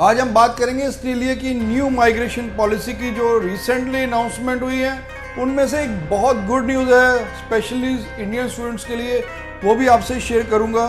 आज हम बात करेंगे ऑस्ट्रेलिया की न्यू माइग्रेशन पॉलिसी की जो रिसेंटली अनाउंसमेंट हुई है। उनमें से एक बहुत गुड न्यूज़ है स्पेशली इंडियन स्टूडेंट्स के लिए, वो भी आपसे शेयर करूंगा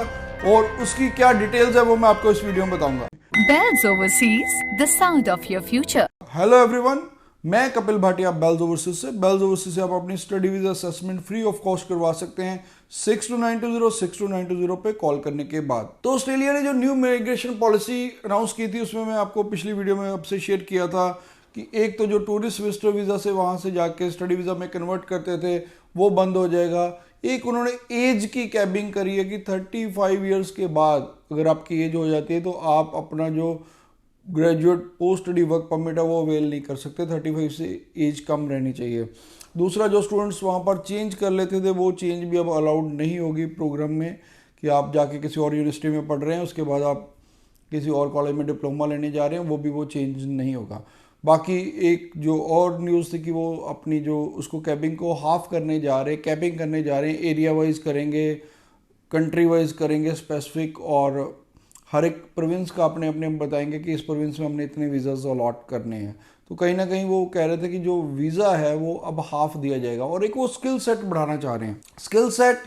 और उसकी क्या डिटेल्स है वो मैं आपको इस वीडियो में बताऊंगा। Bells Overseas, the sound of your future. Hello everyone, मैं कपिल भाटिया बेल्स ओवरसीज से। बेल्स ओवरसीज से आप अपनी study visa assessment free of cost करवा सकते हैं 6292062920 पे कॉल करने के बाद। तो ऑस्ट्रेलिया ने जो न्यू माइग्रेशन पॉलिसी अनाउंस की थी उसमें मैं आपको पिछली वीडियो में आपसे शेयर किया था कि एक तो जो टूरिस्ट विजिटर वीज़ा से वहाँ से जाके स्टडी वीज़ा में कन्वर्ट करते थे वो बंद हो जाएगा। एक उन्होंने एज की कैबिंग करी है कि 35 ईयर्स के बाद अगर आपकी एज हो जाती है तो आप अपना जो graduate post study work permit है वो अवेल नहीं कर सकते, 35 से एज कम रहनी चाहिए। दूसरा, जो स्टूडेंट्स वहाँ पर चेंज कर लेते थे वो चेंज भी अब अलाउड नहीं होगी प्रोग्राम में, कि आप जाके किसी और यूनिवर्सिटी में पढ़ रहे हैं उसके बाद आप किसी और कॉलेज में डिप्लोमा लेने जा रहे हैं, वो चेंज नहीं होगा। बाकी एक जो और न्यूज़ थी कि वो अपनी जो उसको कैबिंग को हाफ करने जा रहे हैं, कैपिंग करने जा रहे हैं, एरिया वाइज करेंगे, कंट्री वाइज करेंगे स्पेसिफिक, और हर एक प्रोविंस का अपने अपने बताएंगे कि इस प्रोविंस में हमने इतने वीज़ाज अलॉट करने हैं। तो कहीं ना कहीं वो कह रहे थे कि जो वीज़ा है वो अब हाफ दिया जाएगा। और एक वो स्किल सेट बढ़ाना चाह रहे हैं, स्किल सेट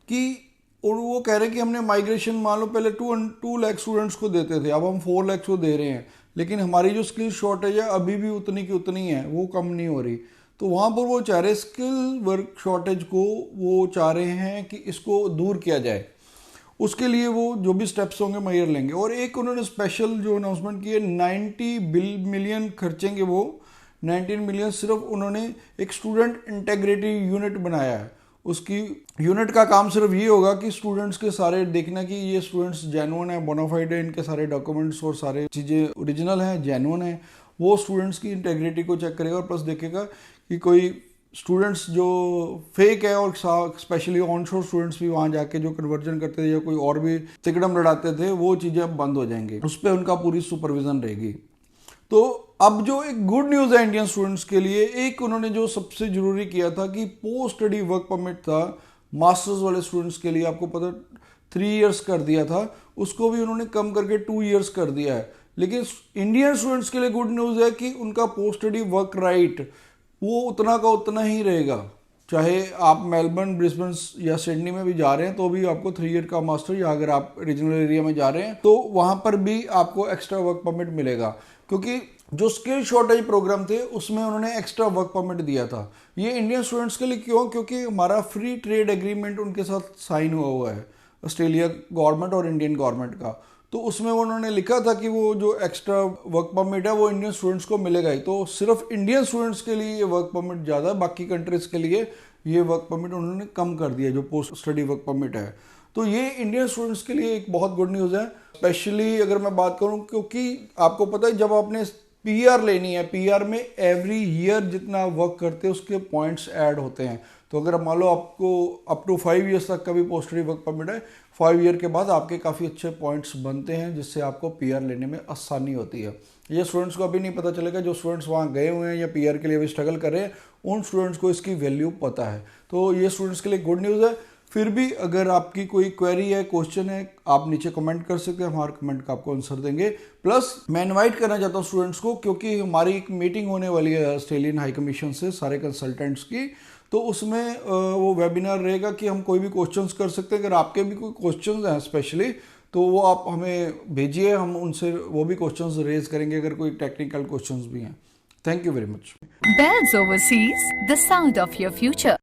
की, और वो कह रहे हैं कि हमने माइग्रेशन मान लो पहले 2 लाख स्टूडेंट्स को देते थे, अब हम 4 लाख को दे रहे हैं, लेकिन हमारी जो स्किल शॉर्टेज है अभी भी उतनी की उतनी है, वो कम नहीं हो रही। तो वहाँ पर वो चाह रहे स्किल वर्क शॉर्टेज को वो चाह रहे हैं कि इसको दूर किया जाए। उसके लिए वो जो भी स्टेप्स होंगे मैयर लेंगे। और एक उन्होंने स्पेशल जो अनाउंसमेंट की है, 90 मिलियन खर्चेंगे वो, 19 मिलियन सिर्फ उन्होंने एक स्टूडेंट इंटेग्रिटी यूनिट बनाया है। उसकी यूनिट का काम सिर्फ ये होगा कि स्टूडेंट्स के सारे देखना कि ये स्टूडेंट्स जेन्युइन है, बोनाफाइड है, इनके सारे डॉक्यूमेंट्स और सारे चीज़ें ओरिजिनल हैं, जेन्युइन है। वो स्टूडेंट्स की इंटेग्रिटी को चेक करेगा और प्लस देखेगा कि कोई स्टूडेंट्स जो फेक है, और स्पेशली ऑनशोर स्टूडेंट्स भी वहाँ जाके जो कन्वर्जन करते थे या कोई और भी तिकड़म लड़ाते थे, वो चीज़ें अब बंद हो जाएंगी, उस पर उनका पूरी सुपरविजन रहेगी। तो अब जो एक गुड न्यूज़ है इंडियन स्टूडेंट्स के लिए, एक उन्होंने जो सबसे जरूरी किया था कि पोस्ट स्टडी वर्क परमिट था मास्टर्स वाले स्टूडेंट्स के लिए, आपको पता 3 इयर्स कर दिया था, उसको भी उन्होंने कम करके 2 इयर्स कर दिया है। लेकिन इंडियन स्टूडेंट्स के लिए गुड न्यूज़ है कि उनका पोस्ट स्टडी वर्क राइट वो उतना का उतना ही रहेगा। चाहे आप मेलबर्न, ब्रिस्बेन या सिडनी में भी जा रहे हैं तो भी आपको 3 ईयर का मास्टर, या अगर आप रीजनल एरिया में जा रहे हैं तो वहाँ पर भी आपको एक्स्ट्रा वर्क परमिट मिलेगा। क्योंकि जो स्किल शॉर्टेज प्रोग्राम थे उसमें उन्होंने एक्स्ट्रा वर्क परमिट दिया था। ये इंडियन स्टूडेंट्स के लिए क्यों? क्योंकि हमारा फ्री ट्रेड एग्रीमेंट उनके साथ साइन हुआ है, ऑस्ट्रेलिया गवर्नमेंट और इंडियन गवर्नमेंट का। तो उसमें उन्होंने लिखा था कि वो जो एक्स्ट्रा वर्क परमिट है वो इंडियन स्टूडेंट्स को मिलेगा ही। तो सिर्फ इंडियन स्टूडेंट्स के लिए ये वर्क परमिट ज़्यादा है, बाकी कंट्रीज़ के लिए ये वर्क परमिट उन्होंने कम कर दिया जो पोस्ट स्टडी वर्क परमिट है। तो ये इंडियन स्टूडेंट्स के लिए एक बहुत गुड न्यूज़ है। स्पेशली अगर मैं बात करूँ, क्योंकि आपको पता है जब आपने पीआर लेनी है, पीआर में एवरी ईयर जितना वर्क करते हैं उसके पॉइंट्स ऐड होते हैं। तो अगर मान लो आपको अप टू 5 ईयर्स तक का भी पोस्ट स्टडी वर्क परमिट है, 5 ईयर के बाद आपके काफ़ी अच्छे पॉइंट्स बनते हैं जिससे आपको पीआर लेने में आसानी होती है। ये स्टूडेंट्स को अभी नहीं पता चलेगा, जो स्टूडेंट्स वहाँ गए हुए हैं या पीआर के लिए भी स्ट्रगल कर रहे हैं उन स्टूडेंट्स को इसकी वैल्यू पता है। तो ये स्टूडेंट्स के लिए गुड न्यूज़ है। फिर भी अगर आपकी कोई क्वेरी है, क्वेश्चन है, आप नीचे कमेंट कर सकते हैं, हमारे कमेंट का आपको आंसर देंगे। प्लस मैं इनवाइट करना चाहता हूँ स्टूडेंट्स को, क्योंकि हमारी एक मीटिंग होने वाली है ऑस्ट्रेलियन हाई कमीशन से सारे कंसल्टेंट्स की। तो उसमें वो वेबिनार रहेगा कि हम कोई भी क्वेश्चंस कर सकते हैं। अगर आपके भी कोई क्वेश्चंस हैं स्पेशली तो वो आप हमें भेजिए, हम उनसे वो भी क्वेश्चंस रेज करेंगे अगर कोई टेक्निकल क्वेश्चंस भी हैं। Thank you very much. Bells Overseas, the sound of your future.